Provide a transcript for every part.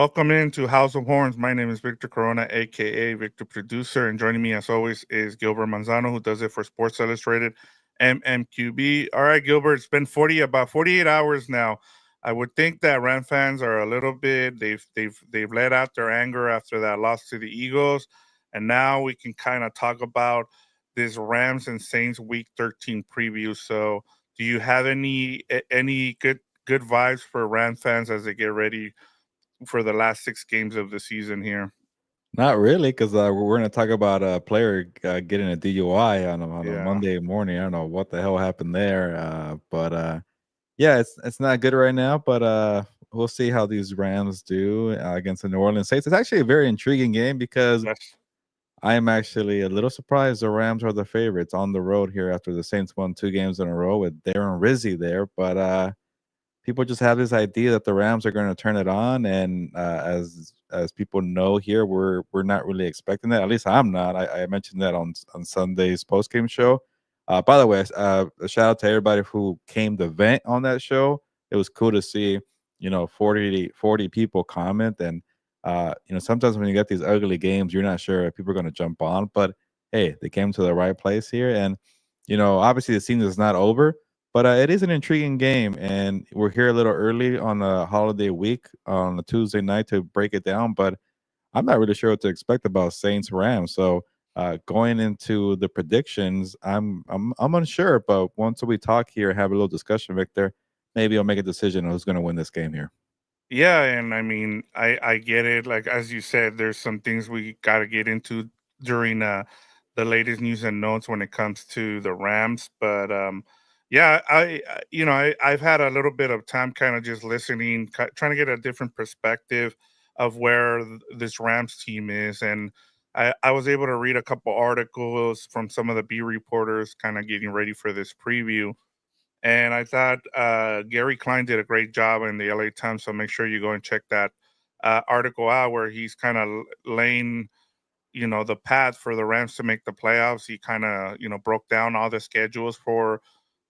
Welcome into House of Horns. My name is Victor Corona, aka Victor Producer, and joining me as always is Gilbert Manzano, who does it for Sports Illustrated MMQB. All right, Gilbert, it's been about 48 hours now. I would think that Ram fans are a little bit they've let out their anger after that loss to the Eagles, and now we can kind of talk about this Rams and Saints Week 13 preview. So, do you have any good vibes for Ram fans as they get ready for the last 6 games of the season here? Not really, because we're going to talk about a player getting a DUI on a Yeah. Monday morning. I don't know what the hell happened there, but yeah, it's not good right now. But we'll see how these Rams do against the New Orleans Saints. It's actually a very intriguing game because Yes. I am actually a little surprised the Rams are the favorites on the road here after the Saints won 2 games in a row with Darren Rizzi there. But people just have this idea that the Rams are going to turn it on, and as people know here, we're not really expecting that. At least I'm not. I mentioned that on Sunday's post game show. By the way, a shout out to everybody who came to vent on that show. It was cool to see 40 people comment, and sometimes when you get these ugly games, you're not sure if people are going to jump on, but hey, they came to the right place here, and obviously the season is not over, but it is an intriguing game, and we're here a little early on a holiday week on a Tuesday night to break it down. But I'm not really sure what to expect about Saints Rams. So going into the predictions, I'm unsure. But once we talk here, have a little discussion, Victor, maybe I'll make a decision on who's going to win this game here. Yeah, and I mean, I get it. Like as you said, there's some things we got to get into during the latest news and notes when it comes to the Rams, but yeah, I've had a little bit of time kind of just listening, trying to get a different perspective of where this Rams team is, and I was able to read a couple articles from some of the B reporters kind of getting ready for this preview, and I thought Gary Klein did a great job in the LA Times. So make sure you go and check that article out where he's kind of laying, the path for the Rams to make the playoffs. He kind of, broke down all the schedules for,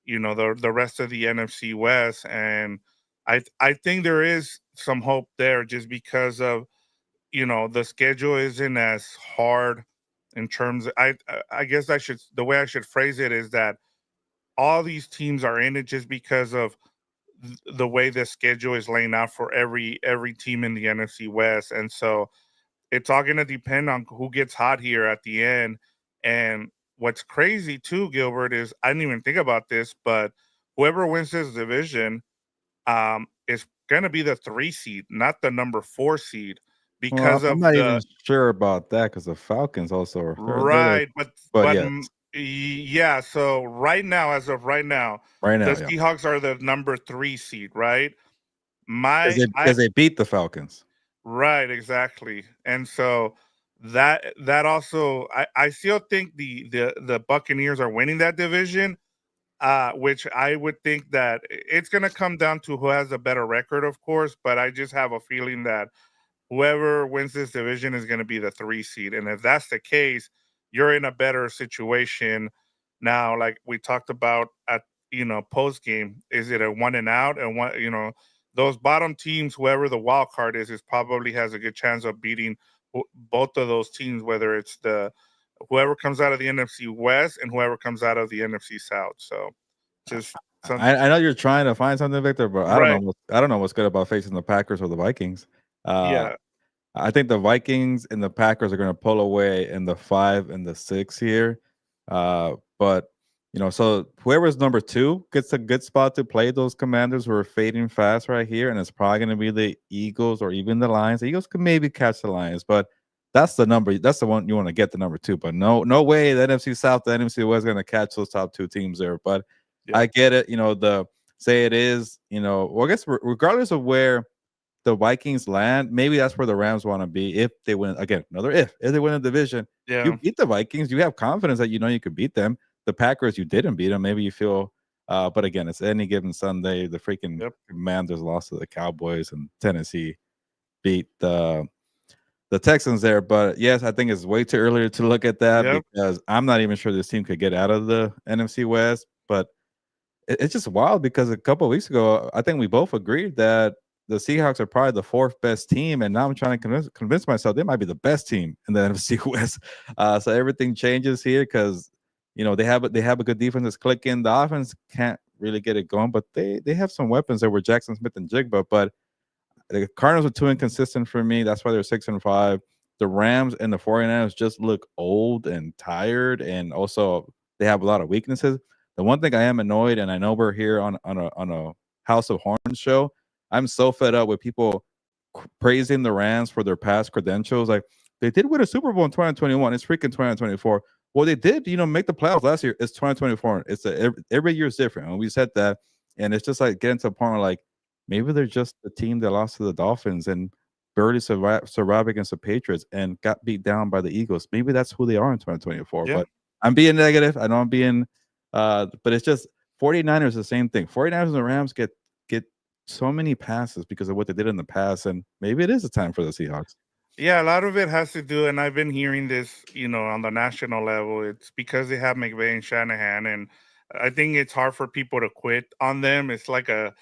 the rest of the NFC West, and I think there is some hope there just because of, the schedule isn't as hard in terms of, I guess the way I should phrase it is that all these teams are in it just because of the way the schedule is laying out for every team in the NFC West, and so it's all going to depend on who gets hot here at the end. And what's crazy too, Gilbert, is I didn't even think about this, but whoever wins this division is going to be the 3 seed, not the number 4 seed, Well, because I'm of not even the sure about that because the Falcons also are they're the, right, but yes, yeah. So right now, as of right now, right the now, yeah, Seahawks are the number 3 seed, right? because My they I because they beat the Falcons. Right, exactly. And so that also I still think the Buccaneers are winning that division, which I would think that it's gonna come down to who has a better record, of course, but I just have a feeling that whoever wins this division is gonna be the 3 seed. And if that's the case, you're in a better situation now, like we talked about at post game. Is it a one and out and one, those bottom teams, whoever the wild card is probably has a good chance of beating both of those teams, whether it's the whoever comes out of the NFC West and whoever comes out of the NFC South. So just some I know you're trying to find something, Victor, but right. I don't know what's good about facing the Packers or the Vikings. Uh, Yeah. I think the Vikings and the Packers are going to pull away in the 5 and the 6 here. But so whoever's number 2 gets a good spot to play those Commanders who are fading fast right here, and it's probably going to be the Eagles or even the Lions. The Eagles could maybe catch the Lions, but that's the number. That's the one you want to get the number 2. But no way the NFC South, the NFC West is going to catch those top 2 teams there. But Yep. I get it. The say it is. Well, I guess regardless of where the Vikings land, maybe that's where the Rams want to be if they win again. Another if they win a division, you Yeah. beat the Vikings, you have confidence that you could beat them. The Packers, you didn't beat them. Maybe you feel, but again, it's any given Sunday. The freaking Yep. Commanders lost to the Cowboys, and Tennessee beat the Texans there. But yes, I think it's way too early to look at that Yep. because I'm not even sure this team could get out of the NFC West. But it's just wild because a couple of weeks ago, I think we both agreed that the Seahawks are probably the fourth best team, and now I'm trying to convince myself they might be the best team in the NFC West. So everything changes here because they have a good defense that's clicking. The offense can't really get it going, but they have some weapons there with Jackson Smith and Jigba. But the Cardinals are too inconsistent for me. That's why they're 6-5. The Rams and the 49ers just look old and tired, and also they have a lot of weaknesses. The one thing I am annoyed, and I know we're here on a House of Horns show. I'm so fed up with people praising the Rams for their past credentials. Like they did win a Super Bowl in 2021. It's freaking 2024. Well, they did, make the playoffs last year. It's 2024. Every year is different, and we said that. And it's just like getting to a point where like maybe they're just the team that lost to the Dolphins and barely survived against the Patriots and got beat down by the Eagles. Maybe that's who they are in 2024. Yeah. But I'm being negative. I know I'm being but it's just 49ers the same thing. 49ers and the Rams get so many passes because of what they did in the past, and maybe it is a time for the Seahawks. Yeah, a lot of it has to do, and I've been hearing this, on the national level. It's because they have McVay and Shanahan, and I think it's hard for people to quit on them. It's like the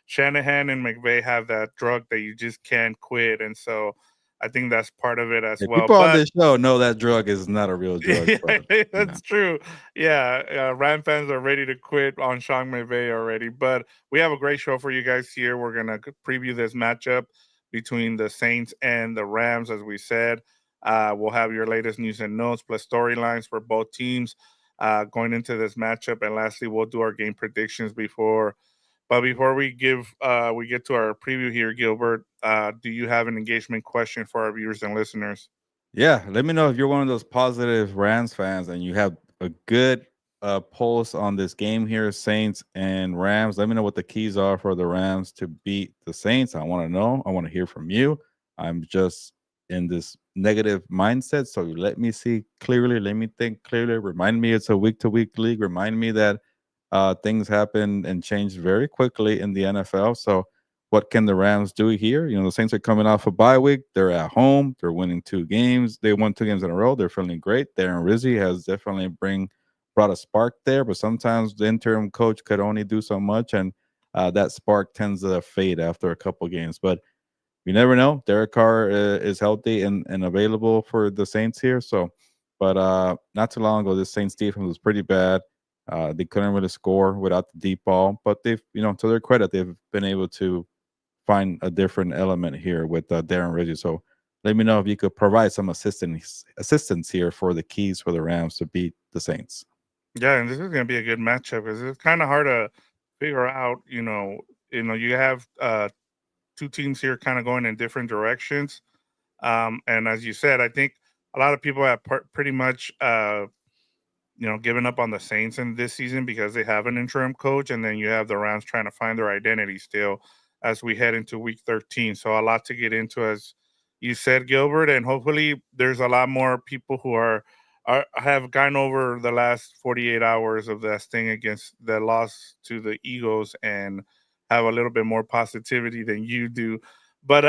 Shanahan and McVay have that drug that you just can't quit, and so I think that's part of it as Hey, well. people on But this show know that drug is not a real drug, yeah, but that's true. Yeah, Ram fans are ready to quit on Sean McVay already. But we have a great show for you guys here. We're gonna preview this matchup between the Saints and the Rams, as we said. We'll have your latest news and notes plus storylines for both teams going into this matchup. And lastly, we'll do our game predictions before. But before we get to our preview here, Gilbert, do you have an engagement question for our viewers and listeners? yeah, let me know if you're one of those positive Rams fans and you have a good pulse on this game here, Saints and Rams. Let me know what the keys are for the Rams to beat the Saints. I want to know. I want to hear from you. I'm just in this negative mindset, so let me see clearly. Let me think clearly. Remind me it's a week-to-week league. Remind me that things happen and change very quickly in the NFL. So what can the Rams do here? The Saints are coming off a bye week. They're at home. They're winning 2 games. They won 2 games in a row. They're feeling great. Darren Rizzi has definitely brought a spark there, but sometimes the interim coach could only do so much, and that spark tends to fade after a couple games. But you never know. Derek Carr is healthy and available for the Saints here. So, but not too long ago, this Saints defense was pretty bad. They couldn't really score without the deep ball, but they've, to their credit, they've been able to find a different element here with Darren Rizzi. So let me know if you could provide some assistance here for the keys for the Rams to beat the Saints. Yeah, and this is going to be a good matchup because it's kind of hard to figure out. You have two teams here kind of going in different directions. And as you said, I think a lot of people have pretty much given up on the Saints in this season because they have an interim coach, and then you have the Rams trying to find their identity still as we head into Week 13. So a lot to get into, as you said, Gilbert, and hopefully there's a lot more people who have gone over the last 48 hours of that thing against the loss to the Eagles and have a little bit more positivity than you do. But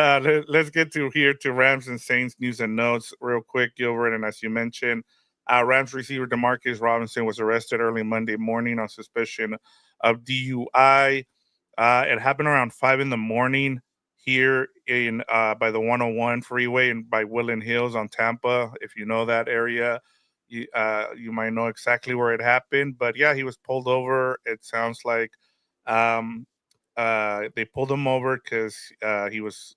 let's get to Rams and Saints news and notes real quick, Gilbert. And as you mentioned, Rams receiver Demarcus Robinson was arrested early Monday morning on suspicion of DUI. It happened around 5 in the morning here in by the 101 freeway and by Woodland Hills on Tampa. If you know that area, you might know exactly where it happened. But yeah, he was pulled over. It sounds like um, they pulled him over because he was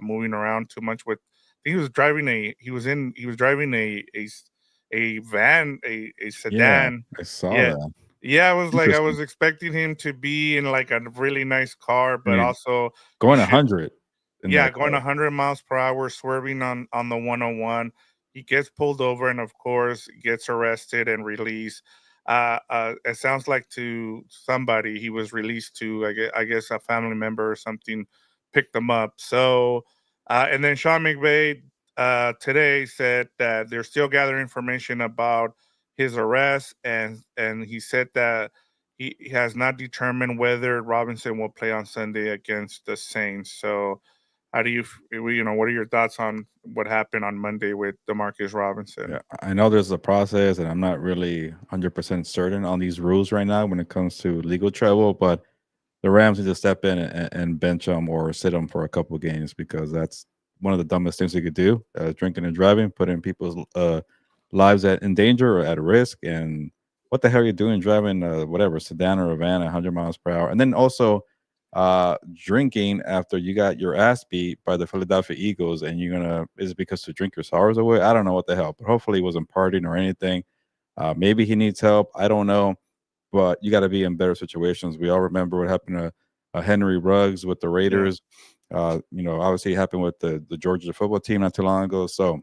moving around too much with. I think he was driving he was driving a van, a Yeah, sedan. I saw Yeah. that. Yeah, I Interesting. was expecting him to be in like a really nice car, I but mean, also he going should. 100 in Yeah, that going car. 100 miles per hour, swerving on the 101. He gets pulled over and, of course, gets arrested and released. It sounds like to somebody he was released to, I guess a family member or something picked him up. So, and then Sean McVay today said that they're still gathering information about his arrest, and he said that he has not determined whether Robinson will play on Sunday against the Saints. So, how do what are your thoughts on what happened on Monday with Demarcus Robinson? Yeah, I know there's a process, and I'm not really 100% certain on these rules right now when it comes to legal travel, but the Rams need to step in and bench him or sit him for a couple of games because that's one of the dumbest things you could do. Drinking and driving, putting people's lives in danger or at risk. And what the hell are you doing driving whatever sedan or a van at 100 miles per hour? And then also drinking after you got your ass beat by the Philadelphia Eagles, and you're gonna is it because to drink your sorrows away? I don't know what the hell, but hopefully he wasn't partying or anything. Maybe he needs help. I don't know, but you got to be in better situations. We all remember what happened to Henry Ruggs with the Yeah. Raiders. Obviously it happened with the Georgia football team not too long ago. So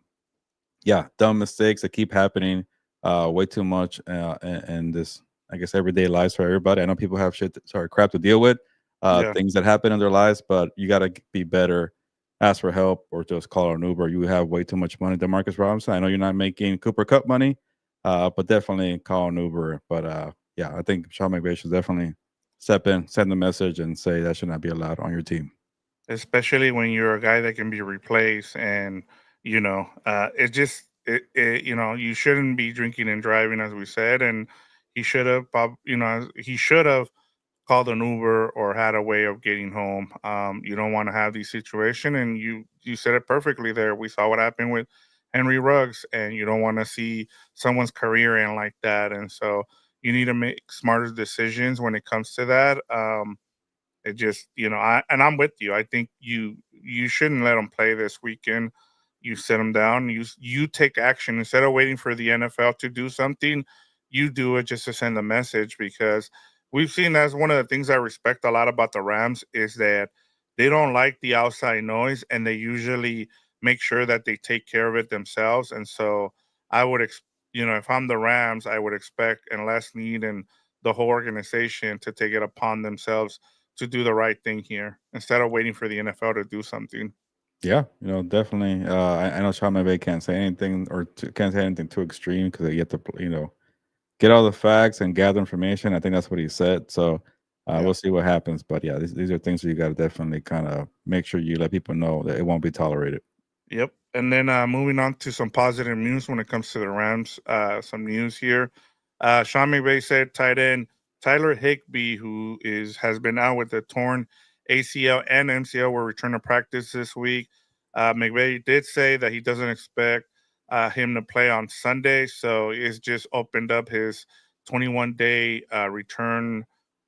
yeah, dumb mistakes that keep happening way too much and this, I guess, everyday lives for everybody. I know people have crap to deal with, Yeah. things that happen in their lives, but you got to be better. Ask for help or just call an Uber. You have way too much money. Demarcus Robinson, I know you're not making Cooper Cup money, but definitely call an Uber. But yeah, I think Sean McVay should definitely step in, send a message, and say that should not be allowed on your team. Especially when you're a guy that can be replaced, and it just you shouldn't be drinking and driving, as we said. And he should have he should have called an Uber or had a way of getting home. You don't want to have these situation, and you said it perfectly there. We saw what happened with Henry Ruggs, and you don't want to see someone's career end like that. And so you need to make smarter decisions when it comes to that. It just, I'm with you. I think you shouldn't let them play this weekend. You sit them down. You take action instead of waiting for the NFL to do something. You do it just to send a message, because we've seen that's one of the things I respect a lot about the Rams is that they don't like the outside noise, and they usually make sure that they take care of it themselves. And so I would, if I'm the Rams, I would expect and Les Need and the whole organization to take it upon themselves to do the right thing here instead of waiting for the NFL to do something. Yeah, definitely. I know Sean McVay can't say anything or can't say anything too extreme because you have to, get all the facts and gather information. I think that's what he said. So Yeah. we'll see what happens. But yeah, these are things that you got to definitely kind of make sure you let people know that it won't be tolerated. Yep. And then moving on to some positive news when it comes to the Rams. Some news here. Sean McVay said tight end Tyler Higbee, who has been out with a torn ACL and MCL, will return to practice this week. McVay did say that he doesn't expect him to play on Sunday, so it's just opened up his 21-day return.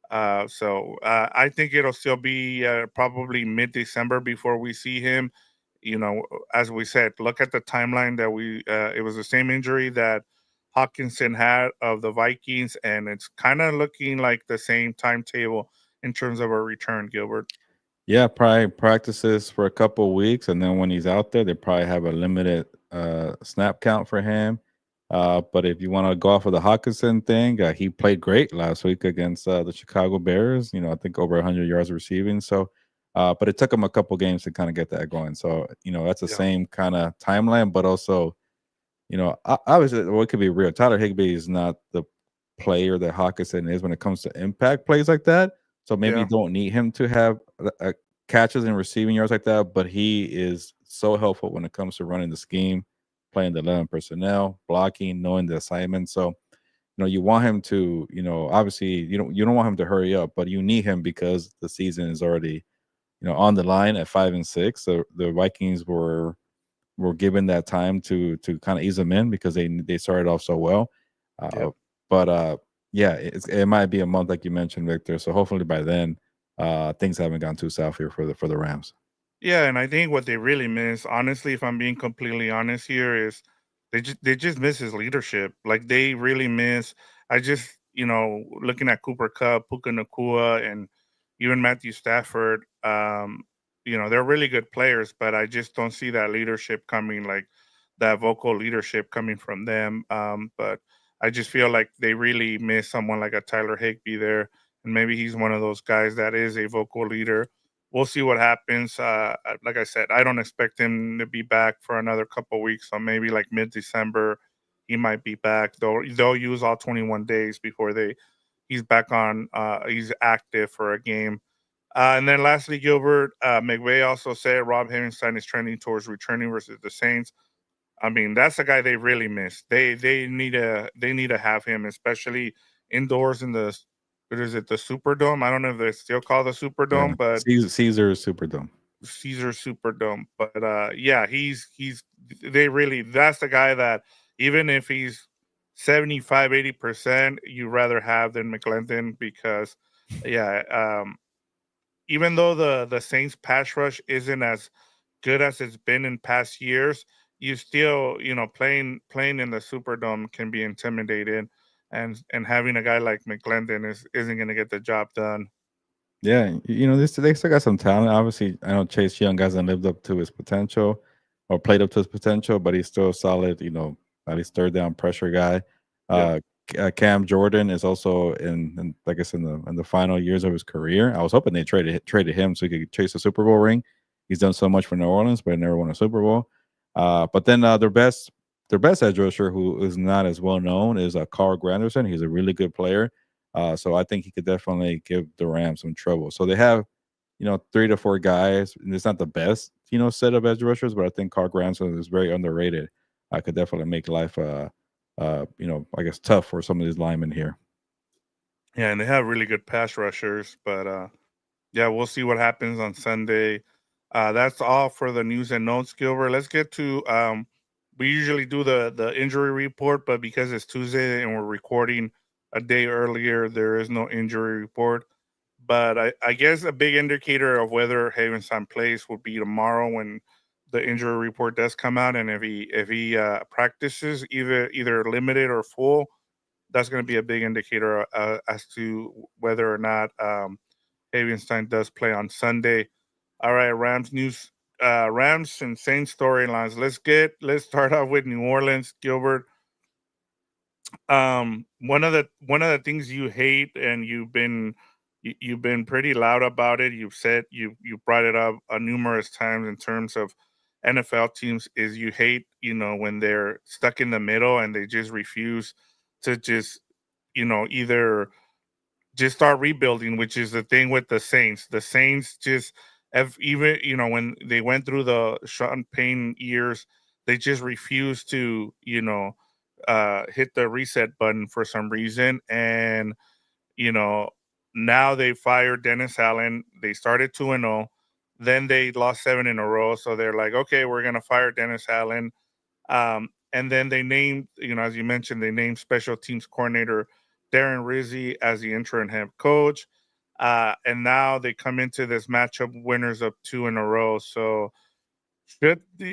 I think it'll still be probably mid-December before we see him. As we said, look at the timeline that it was the same injury that Hawkinson had of the Vikings, and it's kind of looking like the same timetable in terms of a return, Gilbert. Yeah, probably practices for a couple of weeks, and then when he's out there, they probably have a limited snap count for him. But if you want to go off of the Hawkinson thing, he played great last week against the Chicago Bears. I think over 100 yards receiving. So, but it took him a couple games to kind of get that going. So, that's the Yeah, same kind of timeline, but also obviously, what could be real? Tyler Higbee is not the player that Hawkinson is when it comes to impact plays like that. So maybe you yeah, don't need him to have catches and receiving yards like that, but he is so helpful when it comes to running the scheme, playing the 11 personnel, blocking, knowing the assignment. So, you want him to, obviously you don't want him to hurry up, but you need him because the season is already, on the line at 5-6. So the Vikings were given that time to kind of ease them in because they started off so well. yeah. But yeah, it might be a month like you mentioned, Victor. So hopefully by then, things haven't gone too south here for the Rams. Yeah, and I think what they really miss, honestly, if I'm being completely honest here, is they just miss his leadership. Like they really miss. I just looking at Cooper Cup, Puka Nakua, and even Matthew Stafford. They're really good players, but I just don't see that leadership coming, like that vocal leadership coming from them. But I just feel like they really miss someone like a Tyler Higbee there, and maybe he's one of those guys that is a vocal leader. We'll see what happens. Like I said, I don't expect him to be back for another couple weeks. So maybe like mid-December, he might be back. They'll use all 21 days before he's back on. He's active for a game. And then lastly, Gilbert McVay also said Rob Havenstein is trending towards returning versus the Saints. I mean, that's a guy they really miss. They need to have him, especially indoors in the what is it, the Superdome? I don't know if they still call the Yeah, Superdome, but Caesar Superdome. Caesar Superdome. But yeah, he's they really that's the guy that even if he's 75, 80%, you rather have than McClendon because yeah, even though the Saints pass rush isn't as good as it's been in past years, you still, playing in the Superdome can be intimidating, and having a guy like McClendon isn't going to get the job done. Yeah, this they still got some talent. Obviously, I know Chase Young hasn't lived up to his potential or played up to his potential, but he's still a solid, at least third down pressure guy. Yeah, Cam Jordan is also in I guess in the final years of his career. I was hoping they traded him so he could chase a Super Bowl ring. He's done so much for New Orleans, but he never won a Super Bowl. But then their best edge rusher, who is not as well known, is Carl Granderson. He's a really good player. So I think he could definitely give the Rams some trouble. So they have, 3 to 4 guys, and it's not the best, set of edge rushers, but I think Carl Granson is very underrated. I could definitely make life, I guess tough for some of these linemen here. yeah, and they have really good pass rushers, but yeah, we'll see what happens on Sunday. That's all for the news and notes, Gilbert. Let's get to we usually do the injury report, but because it's Tuesday and we're recording a day earlier, there is no injury report. But I guess a big indicator of whether Havenstein plays will be tomorrow when the injury report does come out, and if he practices either limited or full, that's going to be a big indicator as to whether or not Havenstein does play on Sunday. All right, Rams news, Rams and Saints storylines. Let's start off with New Orleans, Gilbert. One of the things you hate, and you've been pretty loud about it. You've said you brought it up numerous times in terms of NFL teams, is you hate, when they're stuck in the middle and they just refuse to just, either just start rebuilding, which is the thing with the Saints. The Saints just have, even, when they went through the Sean Payne years, they just refused to, hit the reset button for some reason. And, you know, now they fired Dennis Allen. They started 2-0. Then they lost 7 in a row. So they're like, okay, we're going to fire Dennis Allen. And then they named, as you mentioned, they named special teams coordinator Darren Rizzi as the interim head coach. And now they come into this matchup winners of 2 in a row. So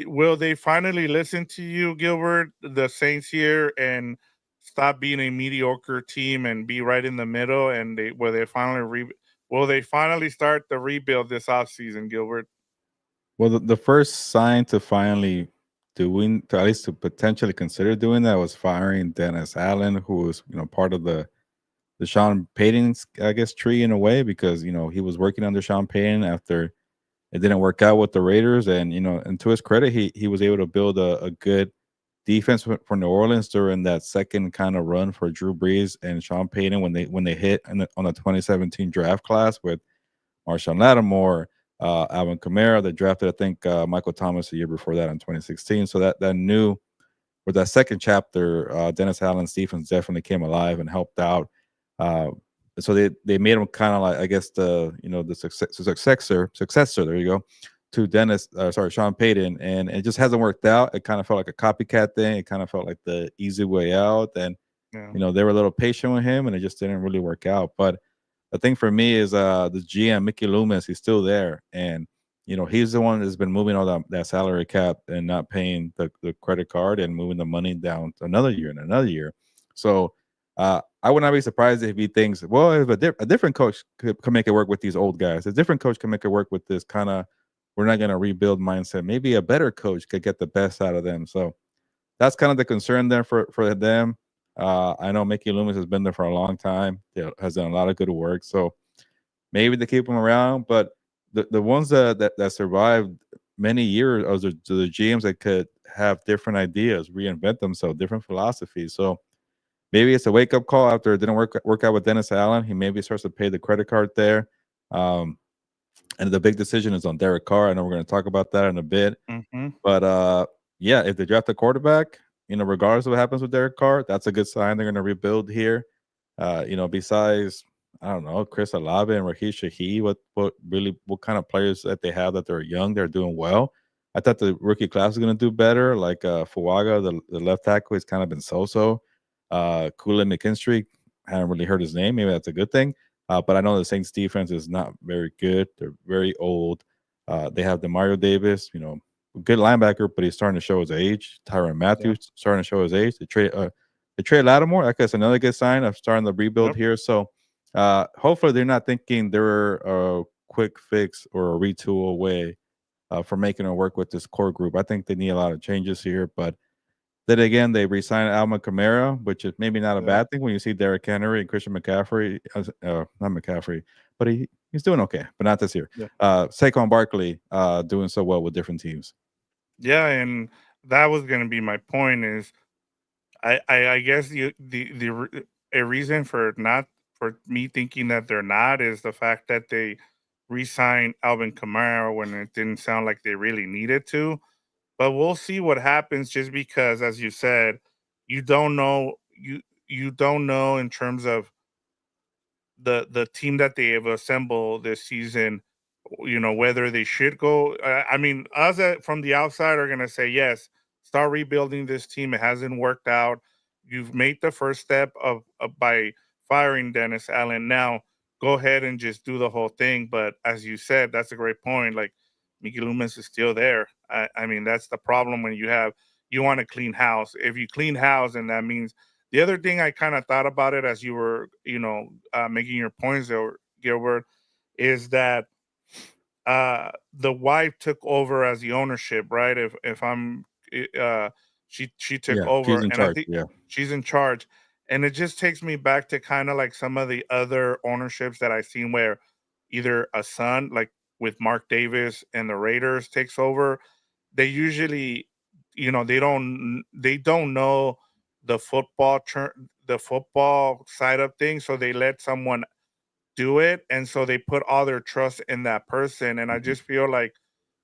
will they finally listen to you, Gilbert, the Saints here, and stop being a mediocre team and be right in the middle? And will they finally start the rebuild this offseason, Gilbert? Well, the first sign to finally at least to potentially consider doing that was firing Dennis Allen, who was, part of the Sean Payton's, I guess, tree in a way, because, he was working under Sean Payton after it didn't work out with the Raiders. And, and to his credit, he was able to build a good defense for New Orleans during that second kind of run for Drew Brees and Sean Payton when they hit on the 2017 draft class with Marshawn Lattimore, Alvin Kamara. They drafted, I think, Michael Thomas the year before that in 2016. So that new with that second chapter, Dennis Allen's defense definitely came alive and helped out. Uh, so they made him kind of like, I guess, the successor. There you go, to Sean Payton, and it just hasn't worked out. It kind of felt like a copycat thing. It kind of felt like the easy way out. And Yeah. they were a little patient with him, and it just didn't really work out. But the thing for me is the GM Mickey Loomis. He's still there, and he's the one that's been moving all that salary cap and not paying the credit card and moving the money down to another year and another year. So I would not be surprised if he thinks, well, if a different coach could make it work with these old guys, a different coach can make it work with this kind of we're not going to rebuild mindset. Maybe a better coach could get the best out of them. So that's kind of the concern there for them. I know Mickey Loomis has been there for a long time. Has done a lot of good work. So maybe they keep him around, but the ones that survived many years are the GMs that could have different ideas, reinvent themselves, different philosophies. So maybe it's a wake up call after it didn't work out with Dennis Allen. He maybe starts to pay the credit card there. And the big decision is on Derek Carr. I know we're going to talk about that in a bit. Hmm. But yeah, if they draft a quarterback, regardless of what happens with Derek Carr, that's a good sign they're going to rebuild here. Besides I don't know, Chris Olave and Raheem Shaheed, what kind of players that they have that they're young, they're doing well. I thought the rookie class was gonna do better. Like Fuaga, the left tackle, has kind of been so-so. Kula McKinstry, haven't really heard his name. Maybe that's a good thing. But I know the Saints defense is not very good. They're very old. They have the Mario Davis, good linebacker, but he's starting to show his age. Tyron Yeah. Matthews starting to show his age. They trade Lattimore. I guess another good sign of starting the rebuild Yep. here. So hopefully they're not thinking they're a quick fix or a retool away for making it work with this core group. I think they need a lot of changes here, but then again, they re-signed Alvin Kamara, which is maybe not a Yeah. bad thing when you see Derrick Henry and Christian McCaffrey. Not McCaffrey, but he's doing okay, but not this year. Yeah. Saquon Barkley doing so well with different teams. Yeah, and that was going to be my point. Is I guess a reason for not for me thinking that they're not is the fact that they re-signed Alvin Kamara when it didn't sound like they really needed to. But we'll see what happens. Just because, as you said, you don't know you don't know in terms of the team that they have assembled this season, whether they should go. I mean, us from the outside are gonna say yes. Start rebuilding this team. It hasn't worked out. You've made the first step of by firing Dennis Allen. Now go ahead and just do the whole thing. But as you said, that's a great point. Like Mickey Loomis is still there. I mean, that's the problem when you want to clean house. If you clean house, and that means the other thing I kind of thought about it as you were, making your points there, Gilbert, is that the wife took over as the ownership, right? If I'm, she took Yeah, she's over, in and I charge. think Yeah. she's in charge, and it just takes me back to kind of like some of the other ownerships that I've seen where either a son, like with Mark Davis and the Raiders, takes over. They usually, they don't know the football side of things, so they let someone do it, and so they put all their trust in that person. And I Mhm. just feel like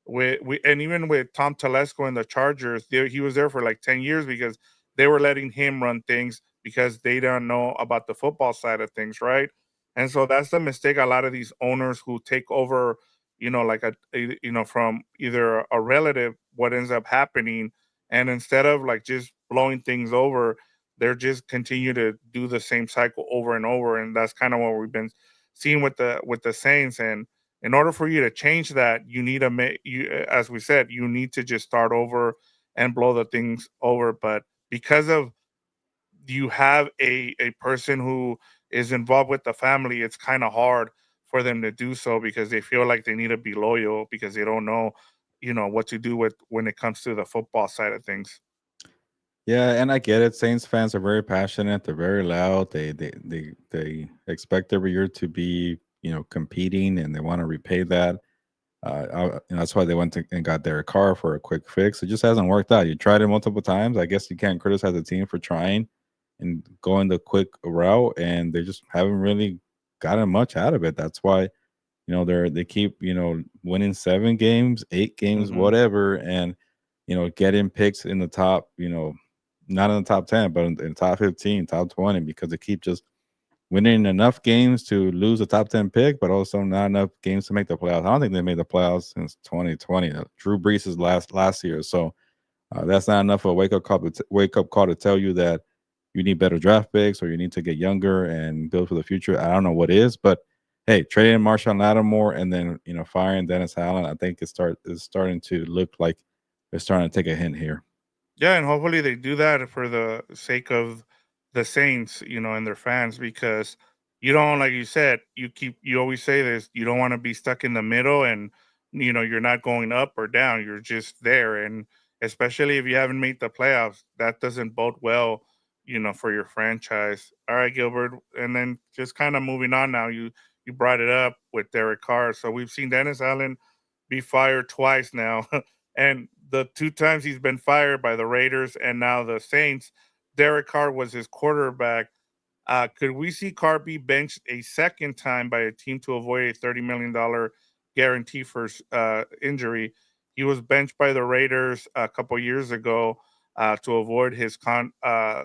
we and even with Tom Telesco and the Chargers, he was there for like 10 years because they were letting him run things because they don't know about the football side of things, right? And so that's the mistake a lot of these owners who take over, like from either a relative, what ends up happening, and instead of like just blowing things over, they're just continue to do the same cycle over and over, and that's kind of what we've been seeing with the Saints. And in order for you to change that, you need to make you as we said, you need to just start over and blow the things over. But because of you have a person who is involved with the family, it's kind of hard for them to do so because they feel like they need to be loyal because they don't know, what to do with when it comes to the football side of things. Yeah, and I get it. Saints fans are very passionate. They're very loud. They expect every year to be competing, and they want to repay that. That's why they went and got Derek Carr for a quick fix. It just hasn't worked out. You tried it multiple times. I guess you can't criticize the team for trying and going the quick route, and they just haven't really gotten much out of it. That's why they keep winning 7 games, 8 games, Hmm. whatever, and getting picks in the top. Not in the top 10, but in the top 15, top 20, because they keep just winning enough games to lose a top 10 pick, but also not enough games to make the playoffs. I don't think they made the playoffs since 2020. Drew Brees' last year, so that's not enough of a wake up call to tell you that you need better draft picks or you need to get younger and build for the future. I don't know what is, but hey, trading Marshawn Lattimore and then firing Dennis Allen, I think is starting to look like they're starting to take a hint here. Yeah, and hopefully they do that for the sake of the Saints, and their fans, because you don't, like you said, you always say this, you don't want to be stuck in the middle, and you're not going up or down, you're just there. And especially if you haven't made the playoffs, that doesn't bode well, for your franchise. All right, Gilbert, and then just kind of moving on now, you brought it up with Derek Carr. So we've seen Dennis Allen be fired twice now. And the two times he's been fired by the Raiders and now the Saints, Derek Carr was his quarterback. Could we see Carr be benched a second time by a team to avoid a $30 million guarantee for injury? He was benched by the Raiders a couple years ago to avoid his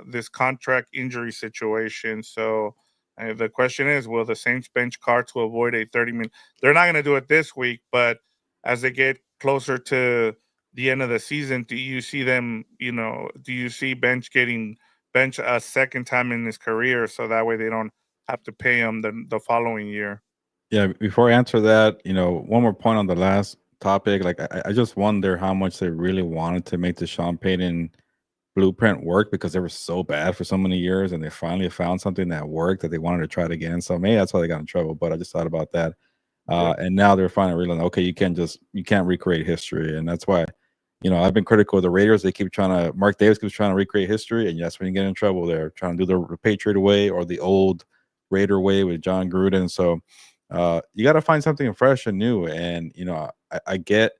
this contract injury situation. So The question is, will the Saints bench Carr to avoid a 30-minute? They're not going to do it this week, but as they get closer to the end of the season, do you see them? Do you see bench getting bench a second time in his career, so that way they don't have to pay him the following year? Yeah, before I answer that, one more point on the last topic. Like, I just wonder how much they really wanted to make the Sean Payton blueprint work because they were so bad for so many years, and they finally found something that worked that they wanted to try it again. So maybe that's why they got in trouble. But I just thought about that, Yep. and now they're finally realizing, okay, you can't recreate history, and that's why. I've been critical of the Raiders. They keep trying to Mark Davis keeps trying to recreate history, and that's when you get in trouble. They're trying to do the Patriot way or the old Raider way with John Gruden. So you got to find something fresh and new. And I get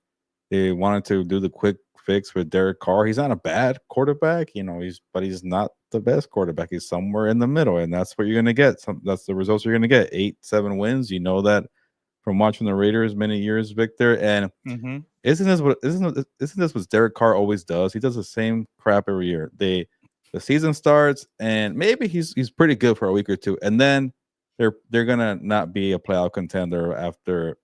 they wanted to do the quick fix with Derek Carr. He's not a bad quarterback, he's not the best quarterback. He's somewhere in the middle, and that's what you're gonna get. That's the results you're gonna get. 8-7 wins. You know that from watching the Raiders many years, Victor. And Mm-hmm. isn't this what Derek Carr always does? He does the same crap every year. The season starts and maybe he's pretty good for a week or two, and then they're gonna not be a playoff contender after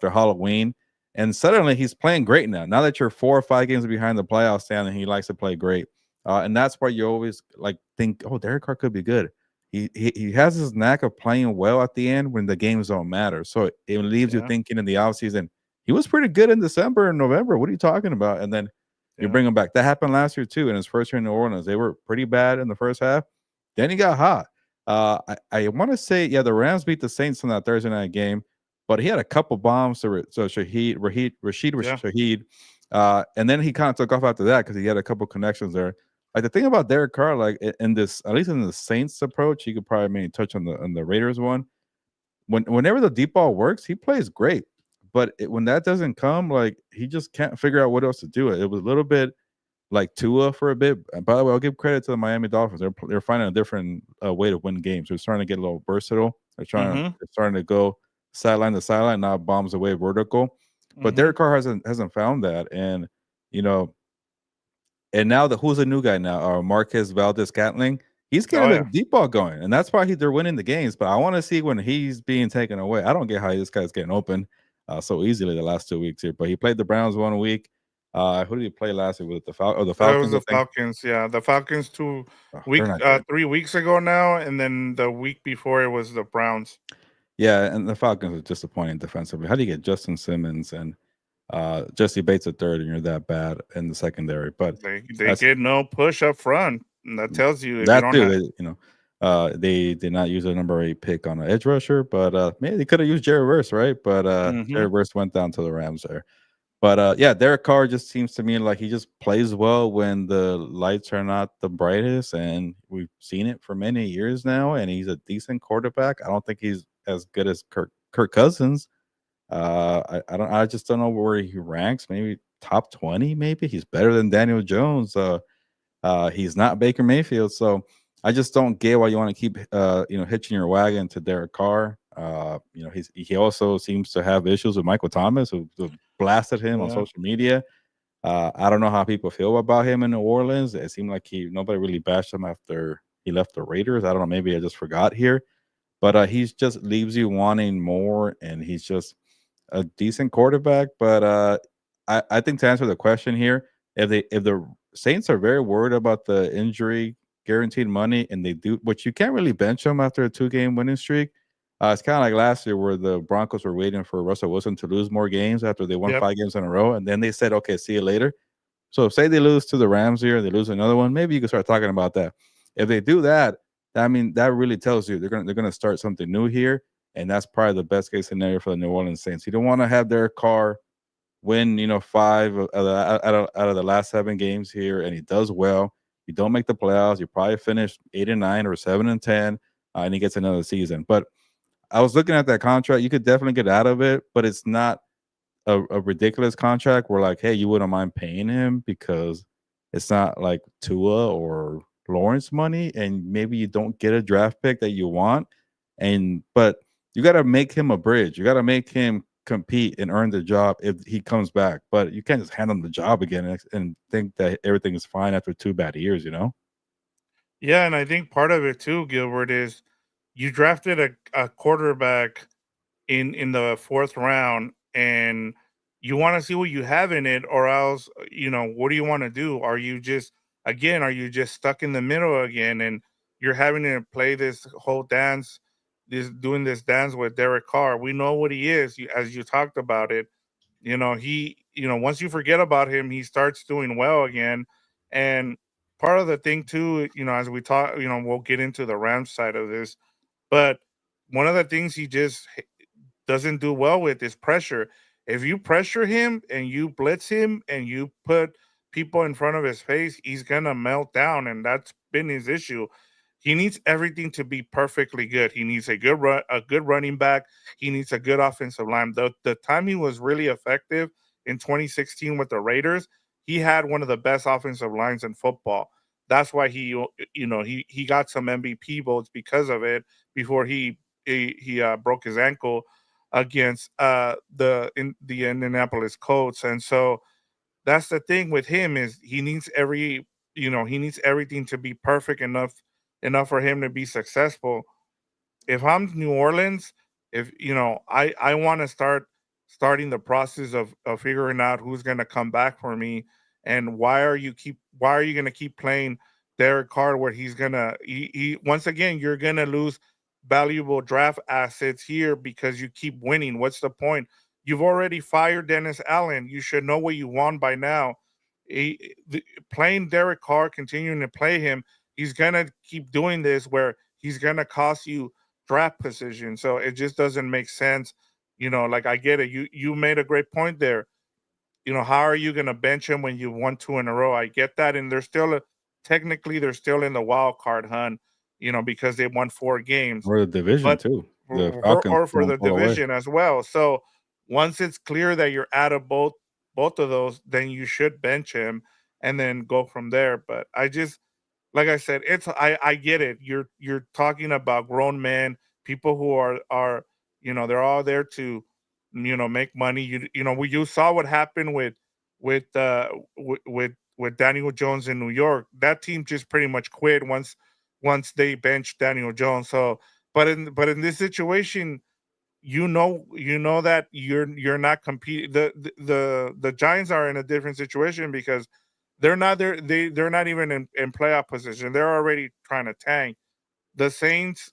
Halloween, and suddenly he's playing great now. Now that you're 4 or 5 games behind the playoff stand, and he likes to play great, and that's why you always like think, oh, Derek Carr could be good. He has this knack of playing well at the end when the games don't matter. So it leaves you Yeah. thinking in the offseason, he was pretty good in December and November. What are you talking about? And then you Yeah. bring him back. That happened last year too in his first year in New Orleans. They were pretty bad in the first half. Then he got hot. I want to say, yeah, the Rams beat the Saints in that Thursday night game, but he had a couple bombs to Rashid Yeah. Shaheed, and then he kind of took off after that because he had a couple connections there. Like the thing about Derek Carr, like in this, at least in the Saints approach, you could probably maybe touch on the Raiders one. Whenever the deep ball works, he plays great. But when that doesn't come, like he just can't figure out what else to do. It was a little bit like Tua for a bit. And by the way, I'll give credit to the Miami Dolphins. They're finding a different way to win games. They're starting to get a little versatile. Mm-hmm. They're starting to go sideline to sideline, not bombs away vertical. But Mm-hmm. Derek Carr hasn't found that, and you know, and now who's a new guy now? Marquez Valdez Scantling. He's Oh getting the yeah. deep ball going, and that's why they're winning the games. But I want to see when he's being taken away. I don't get how this guy's getting open so easily the last 2 weeks here. But he played the Browns 1 week. Who did he play last week? With the That was Falcons, I the think. Falcons. Yeah, the Falcons two Oh, they're week not good. 3 weeks ago now, and then the week before it was the Browns. Yeah, and the Falcons are disappointing defensively. How do you get Justin Simmons and Jesse Bates at third, and you're that bad in the secondary? But They that's get no push up front, and that tells you if you that don't too. have. They did not use a number 8 pick on an edge rusher, but maybe they could have used Jerry Verse, right? But Mm-hmm. Jerry Verse went down to the Rams there. But yeah, Derek Carr just seems to me like he just plays well when the lights are not the brightest, and we've seen it for many years now. And he's a decent quarterback. I don't think he's as good as Kirk Cousins. I just don't know where he ranks. Maybe top 20. Maybe he's better than Daniel Jones. He's not Baker Mayfield, so I just don't get why you want to keep hitching your wagon to Derek Carr. He also seems to have issues with Michael Thomas, who blasted him on Yeah. social media. I don't know how people feel about him in New Orleans. It seemed like nobody really bashed him after he left the Raiders. I don't know, maybe I just forgot here, but he's just leaves you wanting more, and he's just a decent quarterback. But I think to answer the question here, if the Saints are very worried about the injury guaranteed money, and they do, which you can't really bench them after a 2 game winning streak. It's kind of like last year where the Broncos were waiting for Russell Wilson to lose more games after they won Yep. 5 games in a row, and then they said, "Okay, see you later." So, say they lose to the Rams here, they lose another one. Maybe you can start talking about that. If they do that, I mean, that really tells you they're gonna start something new here, and that's probably the best case scenario for the New Orleans Saints. You don't want to have their car win, 5 out of the last 7 games here, and he does well. You don't make the playoffs. You probably finish 8-9 or 7-10, and he gets another season. But I was looking at that contract. You could definitely get out of it, but it's not a ridiculous contract where like, hey, you wouldn't mind paying him because it's not like Tua or Lawrence money, and maybe you don't get a draft pick that you want, but you got to make him a bridge. You got to make him compete and earn the job if he comes back. But you can't just hand him the job again and think that everything is fine after 2 bad years. Yeah, and I think part of it too, Gilbert, is you drafted a quarterback in the fourth round, and you want to see what you have in it, or else what do you want to do? Are you just, again, are you just stuck in the middle again, and you're having to play this whole dance, this doing this dance with Derek Carr? We know what he is, as you talked about it. Once you forget about him, he starts doing well again. And part of the thing too, as we talk, we'll get into the Rams side of this, but one of the things he just doesn't do well with is pressure. If you pressure him and you blitz him and you put people in front of his face, he's gonna melt down, and that's been his issue. He needs everything to be perfectly good. He needs a good running back. He needs a good offensive line. The time he was really effective in 2016 with the Raiders, he had one of the best offensive lines in football. That's why he got some MVP votes because of it before he broke his ankle against the Indianapolis Colts. And so that's the thing with him, is he needs everything to be perfect enough for him to be successful. If I'm New Orleans, if I want to starting the process of figuring out who's going to come back for me, and why are you going to keep playing Derek Carr, where he once again, you're going to lose valuable draft assets here because you keep winning. What's the point? You've already fired Dennis Allen. You should know what you want by now. Playing Derek Carr, continuing to play him, he's gonna keep doing this, where he's gonna cost you draft position. So it just doesn't make sense. Like, I get it. You made a great point there. How are you gonna bench him when you won two in a row? I get that, and technically they're still in the wild card hunt. Because they won 4 games, Or the division but too. The for Falcons or for don't the fall away. division as well. So once it's clear that you're out of both of those, then you should bench him and then go from there. But I just, like I said, I get it. You're talking about grown men, people who are they're all there to make money. You saw what happened with Daniel Jones in New York. That team just pretty much quit once they benched Daniel Jones. So, but in this situation, you know that you're not competing. The Giants are in a different situation because they're not even in playoff position. They're already trying to tank. The Saints,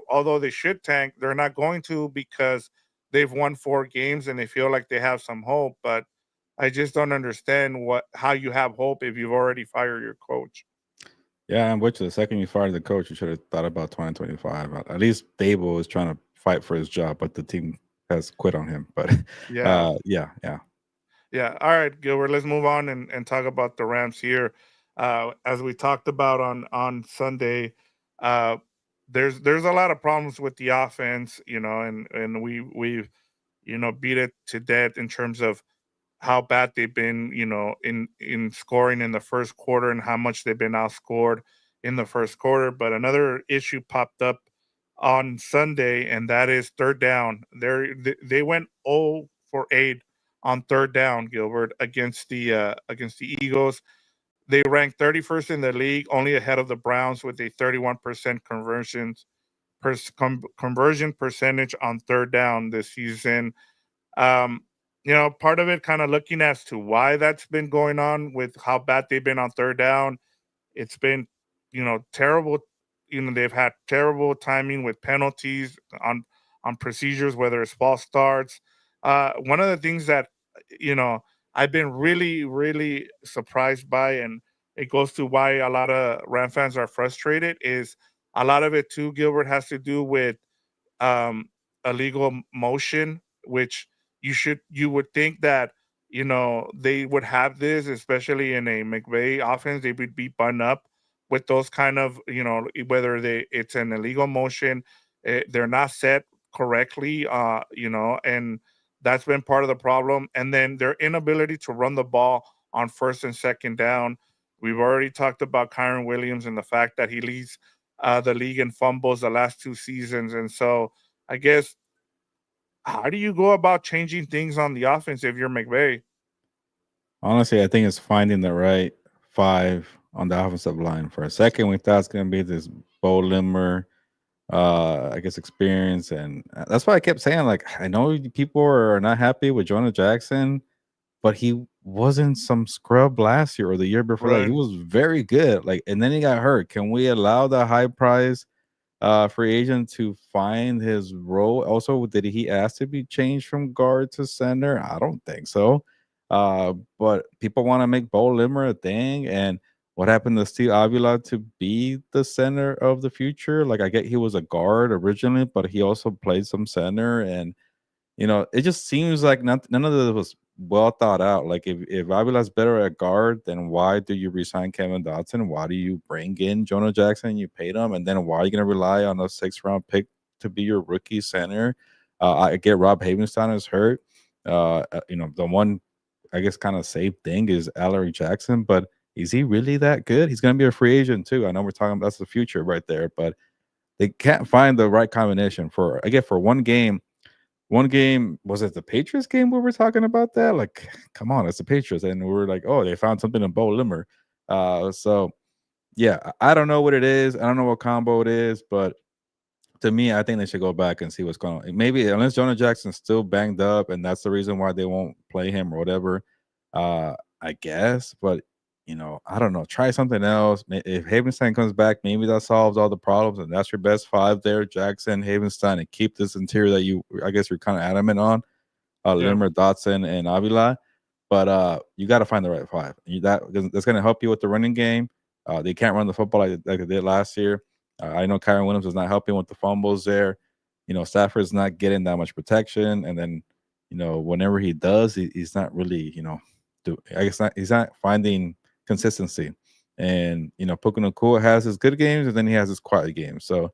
although they should tank, they're not going to because they've won 4 games and they feel like they have some hope. But I just don't understand how you have hope if you've already fired your coach. Yeah, and which the second you fired the coach, you should have thought about 2025. At least Dable is trying to fight for his job, but the team has quit on him. But Yeah. yeah, yeah. Yeah. All right, Gilbert. Let's move on and talk about the Rams here. As we talked about on Sunday, uh, there's a lot of problems with the offense, and we've beat it to death in terms of how bad they've been, in scoring in the first quarter and how much they've been outscored in the first quarter. But another issue popped up on Sunday, and that is third down. They went 0 for 8 on third down, Gilbert, against the Eagles. They ranked 31st in the league, only ahead of the Browns with a 31% conversion percentage on third down this season. um, Part of it, kind of looking as to why that's been going on with how bad they've been on third down. It's been, terrible. They've had terrible timing with penalties on procedures, whether it's false starts. One of the things that you know I've been really, really surprised by, and it goes to why a lot of Ram fans are frustrated, is a lot of it too, Gilbert, has to do with um, illegal motion, which you would think that they would have this, especially in a McVay offense. They would be buttoned up with those kind of whether it's an illegal motion, they're not set correctly, and that's been part of the problem. And then their inability to run the ball on first and second down. We've already talked about Kyron Williams and the fact that he leads the league in fumbles the last 2 seasons. And so I guess, how do you go about changing things on the offense if you're McVay? Honestly, I think it's finding the right five on the offensive line. For a second, we thought it's going to be this Bo Limmer, I guess experience, and that's why I kept saying like I know people are not happy with Jonah Jackson, but he wasn't some scrub last year or the year before that. He Right. was very good. Like, and then he got hurt. Can we allow the high price free agent to find his role? Also, did he ask to be changed from guard to center? I don't think so. But people want to make Bo Limmer a thing. And what happened to Steve Avila to be the center of the future? Like, I get he was a guard originally, but he also played some center. And it just seems like none of this was well thought out. Like if Avila's better at guard, then why do you resign Kevin Dotson? Why do you bring in Jonah Jackson and you paid him? And then why are you gonna rely on a 6th round pick to be your rookie center? I get Rob Havenstein is hurt. The one I guess kind of safe thing is Allery Jackson, but is he really that good? He's gonna be a free agent too. I know we're talking that's the future right there, but they can't find the right combination for again for one game, was it the Patriots game where we're talking about that? Like, come on, it's the Patriots, and we are like, oh, they found something in Bo Limmer. So yeah, I don't know what it is. I don't know what combo it is, but to me, I think they should go back and see what's going on. Maybe unless Jonah Jackson's still banged up, and that's the reason why they won't play him or whatever. Uh, I guess, but I don't know. Try something else. If Havenstein comes back, maybe that solves all the problems, and that's your best five there: Jackson, Havenstein, and keep this interior that I guess, you're kind of adamant on, Yeah. Limmer, Dotson, and Avila. But you got to find the right five. That's going to help you with the running game. They can't run the football like they did last year. I know Kyron Williams is not helping with the fumbles there. Stafford's not getting that much protection, and then whenever he does, he's not really I guess not, he's not finding consistency. And Puka Nakua has his good games, and then he has his quiet games. So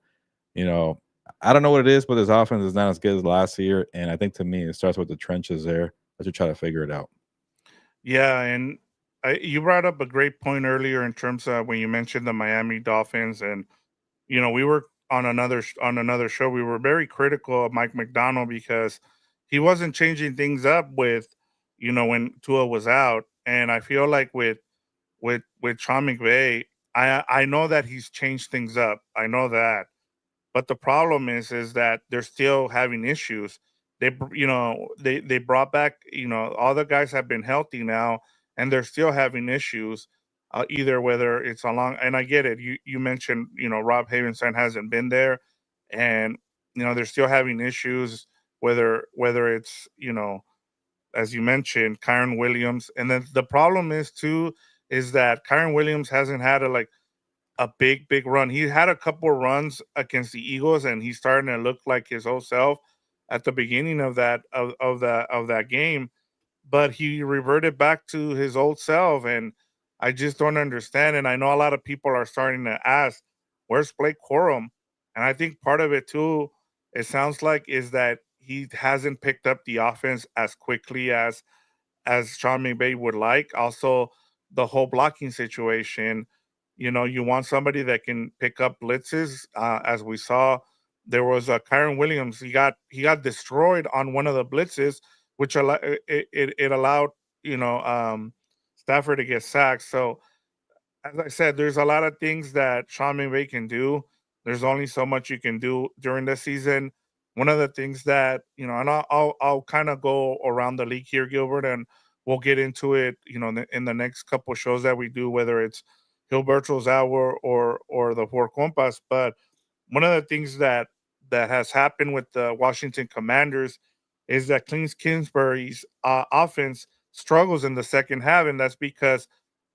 you know, I don't know what it is, but his offense is not as good as last year. And I think to me, it starts with the trenches there. I should try to figure it out. Yeah, and you brought up a great point earlier in terms of when you mentioned the Miami Dolphins, and we were on another show. We were very critical of Mike McDonald because he wasn't changing things up with, when Tua was out, and I feel like with Sean McVay, I know that he's changed things up. I know that, but the problem is that they're still having issues. They brought back, all the guys have been healthy now, and they're still having issues. Either whether it's along, and I get it. You mentioned, Rob Havenstein hasn't been there, and they're still having issues. Whether it's, as you mentioned, Kyron Williams, and then the problem is too is that Kyron Williams hasn't had a big run. He had a couple runs against the Eagles, and he's starting to look like his old self at the beginning of that game. But he reverted back to his old self, and I just don't understand. And I know a lot of people are starting to ask, "Where's Blake Corum?" And I think part of it too, it sounds like, is that he hasn't picked up the offense as quickly as Sean McVay would like. Also, the whole blocking situation. You want somebody that can pick up blitzes. As we saw, there was a Kyron Williams. He got destroyed on one of the blitzes, which it allowed Stafford to get sacked. So as I said, there's a lot of things that Sean McVay can do. There's only so much you can do during the season. One of the things that and I'll kind of go around the league here, Gilbert, and we'll get into it. In the next couple shows that we do, whether it's Gilberto's hour or the Four Compas. But one of the things that has happened with the Washington Commanders is that Clint Kingsbury's offense struggles in the second half, and that's because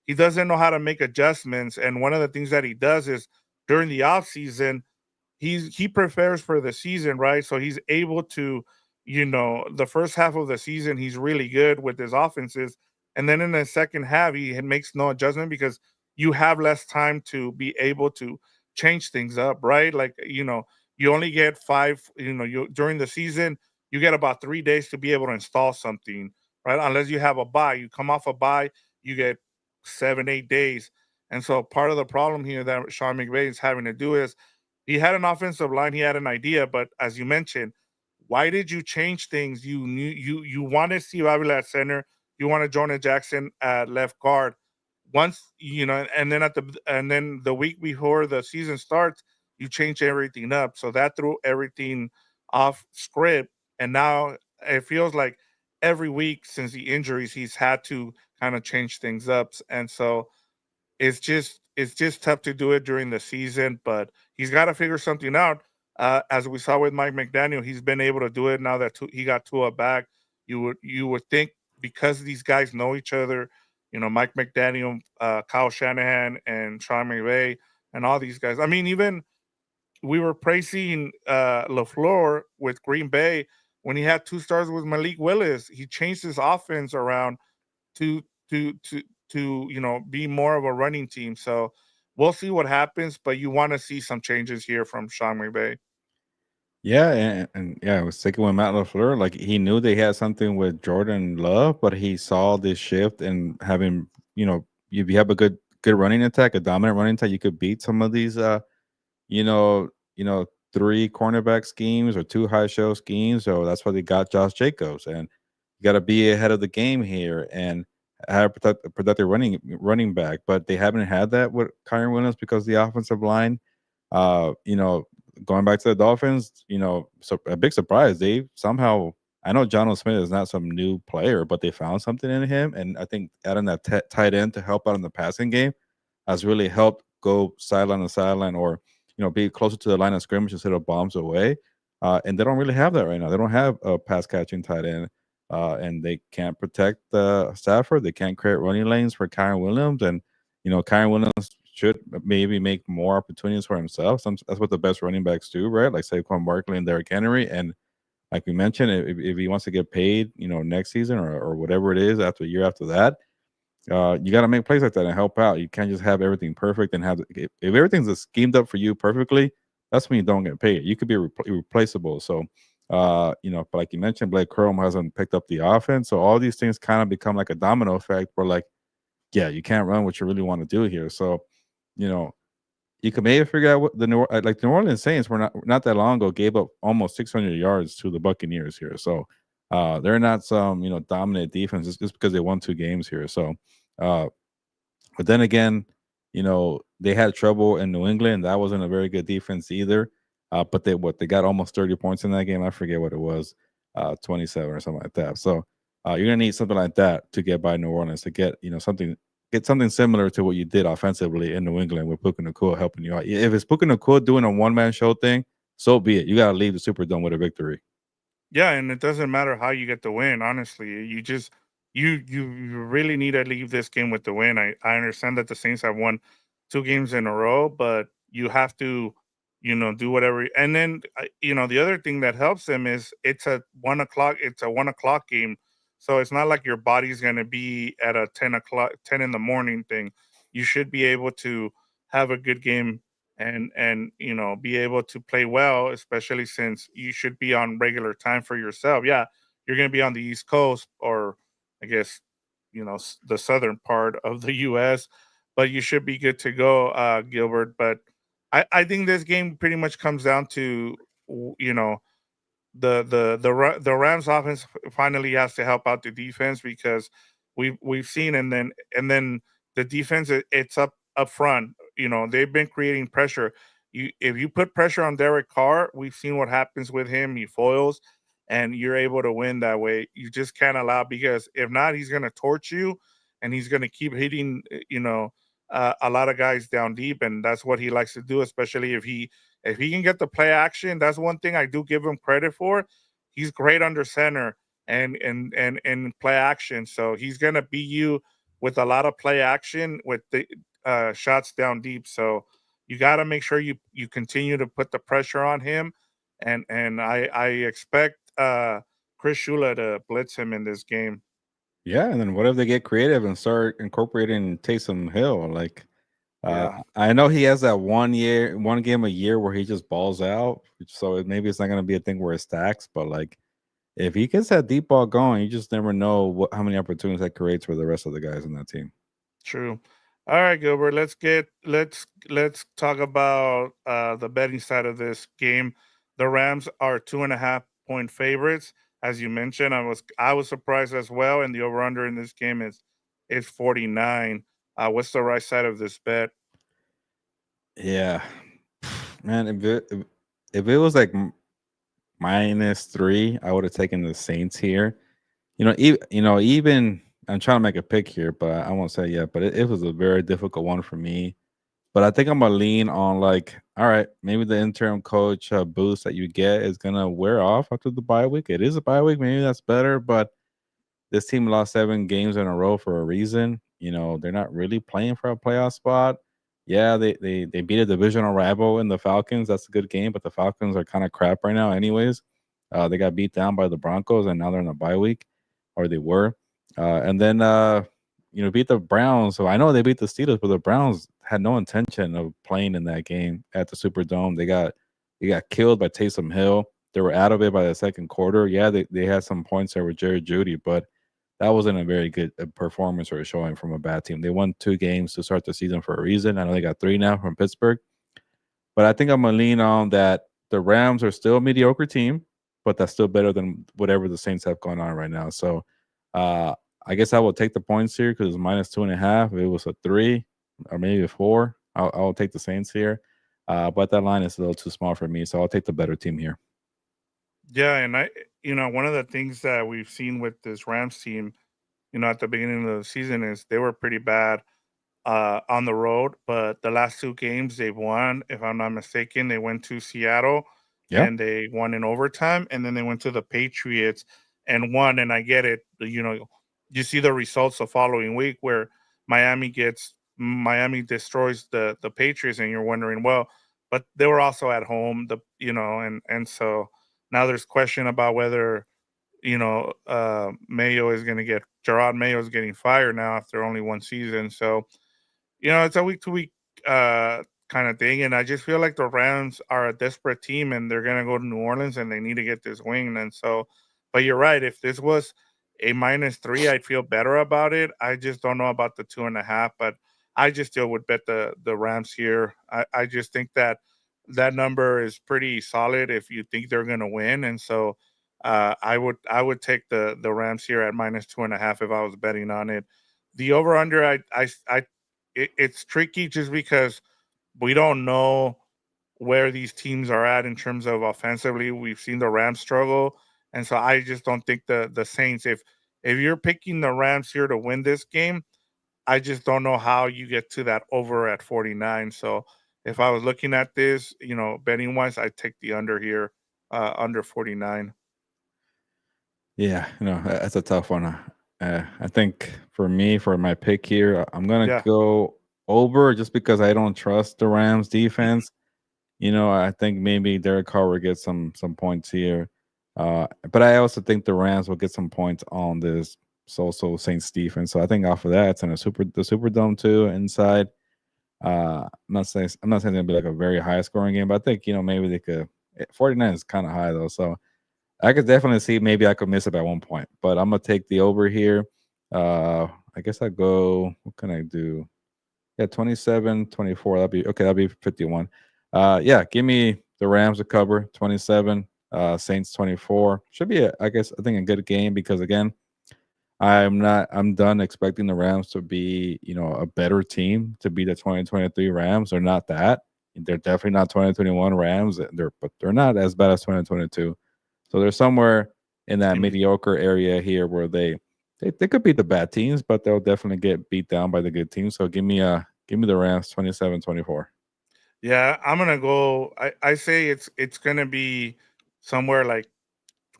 he doesn't know how to make adjustments. And one of the things that he does is during the off season, he prepares for the season, right? So he's able to, the first half of the season, he's really good with his offenses. And then in the second half, he makes no adjustment because you have less time to be able to change things up, right? Like, you only get five, you during the season, you get about 3 days to be able to install something, right? Unless you have a buy. You come off a buy, you get 7, 8 days. And so part of the problem here that Sean McVay is having to do is he had an offensive line, he had an idea, but as you mentioned, why did you change things? You knew you wanted Steve Avila at center, you wanted Jonah Jackson at left guard. Once and then the week before the season starts, you change everything up. So that threw everything off script. And now it feels like every week since the injuries, he's had to kind of change things up. And so it's just tough to do it during the season, but he's got to figure something out. As we saw with Mike McDaniel, he's been able to do it now that he got Tua back. You would think because these guys know each other, Mike McDaniel, Kyle Shanahan, and Sean McVay, and all these guys. I mean, even we were praising Lafleur with Green Bay when he had 2 stars with Malik Willis. He changed his offense around to to to be more of a running team. So we'll see what happens, but you want to see some changes here from Sean McVay. Yeah, and yeah, I was thinking with Matt LaFleur, like he knew they had something with Jordan Love, but he saw this shift and having, if you have a good running attack, a dominant running attack, you could beat some of these you know, you know, three cornerback schemes or two high show schemes. So that's why they got Josh Jacobs. And you got to be ahead of the game here and have protect their running back. But they haven't had that with Kyron Williams because the offensive line. Uh, you know, Going back to the Dolphins, so a big surprise. They somehow, I know John Smith is not some new player, but they found something in him, and I think adding that tight end to help out in the passing game has really helped go sideline to sideline, or be closer to the line of scrimmage instead of bombs away. And they don't really have that right now. They don't have a pass catching tight end, and they can't protect Stafford. They can't create running lanes for Kyron Williams, and Kyron Williams should maybe make more opportunities for himself. That's what the best running backs do, right? Like Saquon Barkley and Derrick Henry. And like we mentioned, if he wants to get paid, next season or whatever it is after a year after that, you got to make plays like that and help out. You can't just have everything perfect and if everything's schemed up for you perfectly, that's when you don't get paid. You could be replaceable. So, but like you mentioned, Blake Chrome hasn't picked up the offense. So all these things kind of become like a domino effect where like, yeah, you can't run what you really want to do here. So, you know, you could maybe figure out what the New Orleans Saints were not that long ago gave up almost 600 yards to the Buccaneers here. So they're not some dominant defense just because they won 2 games here. So, uh, but then again, they had trouble in New England. That wasn't a very good defense either. But they got almost 30 points in that game. I forget what it was, 27 or something like that. So you're gonna need something like that to get by New Orleans to get something similar to what you did offensively in New England with Puka Nacua helping you out. If it's Puka Nacua doing a one-man show thing, so be it. You got to leave the Superdome with a victory. Yeah, and it doesn't matter how you get the win. Honestly, you really need to leave this game with the win. I understand that the Saints have won 2 games in a row, but you have to, do whatever. And then the other thing that helps them is It's a 1 o'clock game, so it's not like your body's gonna be at a 10 o'clock, 10 in the morning thing. You should be able to have a good game and be able to play well, especially since you should be on regular time for yourself. Yeah, you're going to be on the East Coast, or I guess the southern part of the US, but you should be good to go, Gilbert. But I think this game pretty much comes down to w- you know the Rams offense finally has to help out the defense, because we've seen, and then the defense, it's up front. They've been creating pressure. If you put pressure on Derek Carr, we've seen what happens with him. He foils, and you're able to win that way. You just can't allow, because if not, he's going to torch you, and he's going to keep hitting. A lot of guys down deep, and that's what he likes to do. Especially if he can get the play action, that's one thing I do give him credit for. He's great under center and play action. So he's gonna beat you with a lot of play action with the shots down deep. So you got to make sure you continue to put the pressure on him, and I expect Chris Shula to blitz him in this game. Yeah, and then what if they get creative and start incorporating Taysom Hill? Like, Yeah. I know he has that 1 game a year where he just balls out. So maybe it's not going to be a thing where it stacks, but like if he gets that deep ball going, you just never know how many opportunities that creates for the rest of the guys in that team. True. All right, Gilbert. Let's talk about the betting side of this game. The Rams are 2.5 point favorites, as you mentioned. I was surprised as well, and the over under in this game is 49. What's the right side of this bet? Yeah. Man, if it was like -3, I would have taken the Saints here. Even I'm trying to make a pick here, but I won't say yet. But it was a very difficult one for me. But I think I'm gonna lean on like, all right, maybe the interim coach boost that you get is gonna wear off after the bye week. It is a bye week, maybe that's better. But this team lost 7 games in a row for a reason. They're not really playing for a playoff spot. Yeah, they beat a divisional rival in the Falcons. That's a good game, but the Falcons are kind of crap right now, anyways. They got beat down by the Broncos, and now they're in a bye week, or they were. And then beat the Browns. So I know they beat the Steelers, but the Browns had no intention of playing in that game at the Superdome. They got killed by Taysom Hill. They were out of it by the second quarter. Yeah, they had some points there with Jerry Judy, but that wasn't a very good performance or a showing from a bad team. They won 2 games to start the season for a reason. I know they got 3 now from Pittsburgh, but I think I'm gonna lean on that. The Rams are still a mediocre team, but that's still better than whatever the Saints have going on right now. So uh, I guess I will take the points here because it's -2.5. If it was a 3 or maybe a 4, I'll take the Saints here. But that line is a little too small for me, so I'll take the better team here. Yeah, and one of the things that we've seen with this Rams team, at the beginning of the season is they were pretty bad on the road, but the last 2 games they've won, if I'm not mistaken. They went to Seattle Yeah. and they won in overtime, and then they went to the Patriots and won. And I get it, you see the results the following week where Miami destroys the Patriots, and you're wondering, well, but they were also at home, and so now there's question about whether Mayo is going to get Gerard Mayo is getting fired now after only one season. So it's a week to week kind of thing, and I just feel like the Rams are a desperate team, and they're gonna go to New Orleans, and they need to get this win. And so, but you're right. If this was a -3, I'd feel better about it. I just don't know about the 2.5, but I just still would bet the Rams here. I just think that that number is pretty solid if you think they're gonna win, and so. I would take the Rams here at -2.5 if I was betting on it. The over under, it's tricky just because we don't know where these teams are at in terms of offensively. We've seen the Rams struggle, and so I just don't think the Saints. If you're picking the Rams here to win this game, I just don't know how you get to that over at 49. So if I was looking at this, betting wise, I'd take the under here, under 49. Yeah, that's a tough one. I think for me, for my pick here, I'm gonna Yeah. go over just because I don't trust the Rams defense. I think maybe Derek Carr will get some points here, but I also think the Rams will get some points on this so Saints defense. So I think off of that, it's in the Superdome too inside. I'm not saying it's gonna be like a very high scoring game, but I think maybe they could. 49 is kind of high though, so I could definitely see maybe I could miss it by 1 point, but I'm gonna take the over here. I guess I go. What can I do? Yeah, 27, 24. That'll be okay. That'll be 51. Yeah, give me the Rams to cover 27. Saints 24. Should be, I guess, I think a good game because again, I'm done expecting the Rams to be, a better team to be the 2023 Rams. They're not that. They're definitely not 2021 Rams. But they're not as bad as 2022. So they're somewhere in that And mediocre area here where they could beat the bad teams, but they'll definitely get beat down by the good teams. So give me the Rams 27-24. yeah, I'm gonna go. I say it's gonna be somewhere like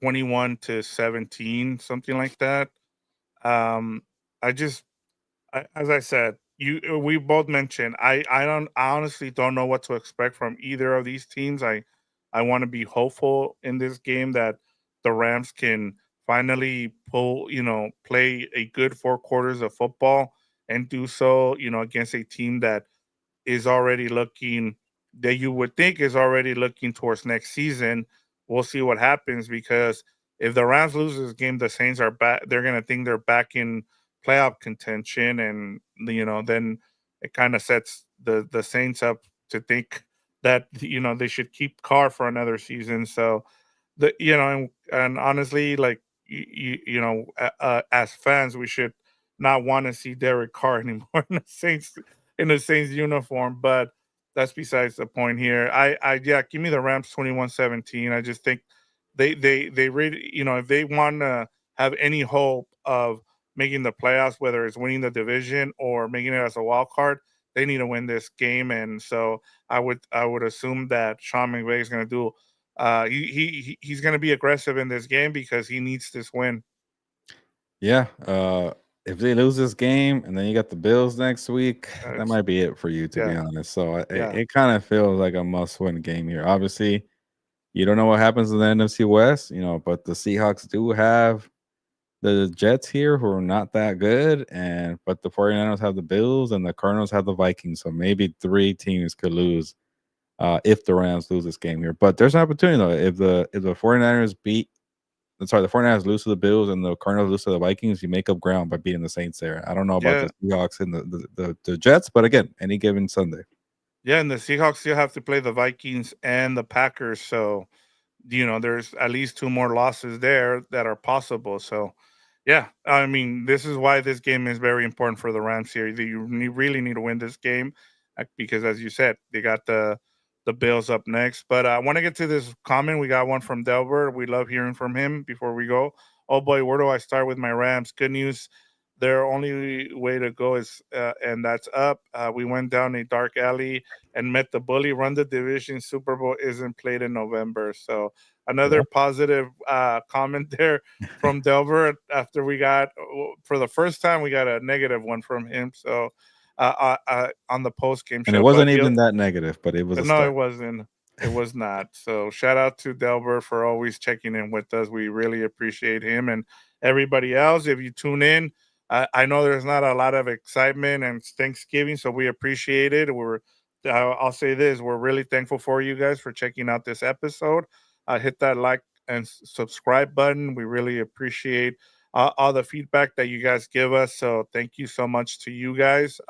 21-17, something like that. Um, I just, as I said, we both mentioned. I honestly don't know what to expect from either of these teams. I want to be hopeful in this game that the Rams can finally play a good 4 quarters of football and do so, against a team that is already looking that you would think is already looking towards next season. We'll see what happens because if the Rams lose this game, the Saints are back. They're gonna think they're back in playoff contention, and then it kind of sets the Saints up to think that they should keep Carr for another season. So and honestly, like as fans, we should not want to see Derek Carr anymore in the Saints uniform. But that's besides the point here. I yeah, give me the Rams 21-17. I just think they really, if they want to have any hope of making the playoffs, whether it's winning the division or making it as a wild card, they need to win this game. And so I would assume that Sean McVay is going to do. He's going to be aggressive in this game because he needs this win. Yeah. If they lose this game and then you got the Bills next week, that It's might be it for you, to be Yeah, honest. So yeah, it kind of feels like a must-win game here. Obviously, you don't know what happens in the NFC West, but the Seahawks do have the Jets here, who are not that good, but the 49ers have the Bills and the Cardinals have the Vikings. So maybe three teams could lose if the Rams lose this game here. But there's an opportunity though. If the 49ers the 49ers lose to the Bills and the Cardinals lose to the Vikings, you make up ground by beating the Saints there. I don't know about yeah. the Seahawks and the Jets, but again, any given Sunday. Yeah, and the Seahawks still have to play the Vikings and the Packers, so there's at least two more losses there that are possible. So, yeah, I mean, this is why this game is very important for the Rams here. Really need to win this game because, as you said, they got the Bills up next. But I want to get to this comment. We got one from Delbert. We love hearing from him. Before we go, oh boy, where do I start with my Rams? Good news. Their only way to go is, and that's up. We went down a dark alley and met the bully. Run the division. Super Bowl isn't played in November, so another Yeah. positive comment there from Delbert. After we got, for the first time, we got a negative one from him. So on the post game And it show, but wasn't even that negative, but it was a no, it start. wasn't. It was not. So shout out to Delbert for always checking in with us. We really appreciate him and everybody else. If you tune in, I know there's not a lot of excitement and it's Thanksgiving, so we appreciate it. I'll say this: we're really thankful for you guys for checking out this episode. Hit that like and subscribe button. We really appreciate all the feedback that you guys give us. So thank you so much to you guys.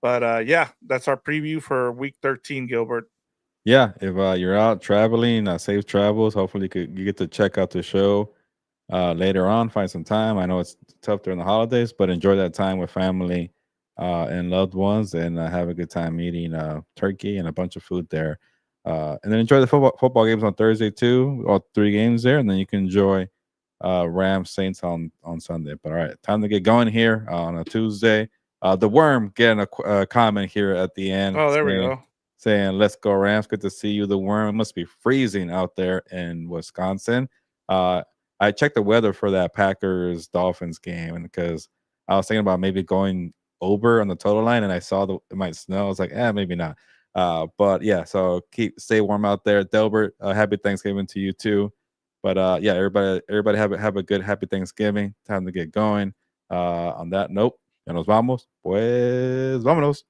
But yeah, that's our preview for week 13, Gilbert. Yeah, if you're out traveling, safe travels. Hopefully, you get to check out the show later on. Find some time. I know it's tough during the holidays, but enjoy that time with family and loved ones, and have a good time eating turkey and a bunch of food there. And then enjoy the football games on Thursday too. All three games there, and then you can enjoy Rams Saints on Sunday. But all right, time to get going here on a Tuesday. The worm getting a comment here at the end Oh, there we go. saying, "Let's go Rams." Good to see you. The worm, it must be freezing out there in Wisconsin. Uh, I checked the weather for that Packers Dolphins game, and because I was thinking about maybe going over on the total line, and I saw it might snow. I was like, maybe not. But yeah, so stay warm out there, Delbert. Happy Thanksgiving to you too. But yeah, everybody have a good happy Thanksgiving. Time to get going. On that note, ya nos vamos. Pues vámonos.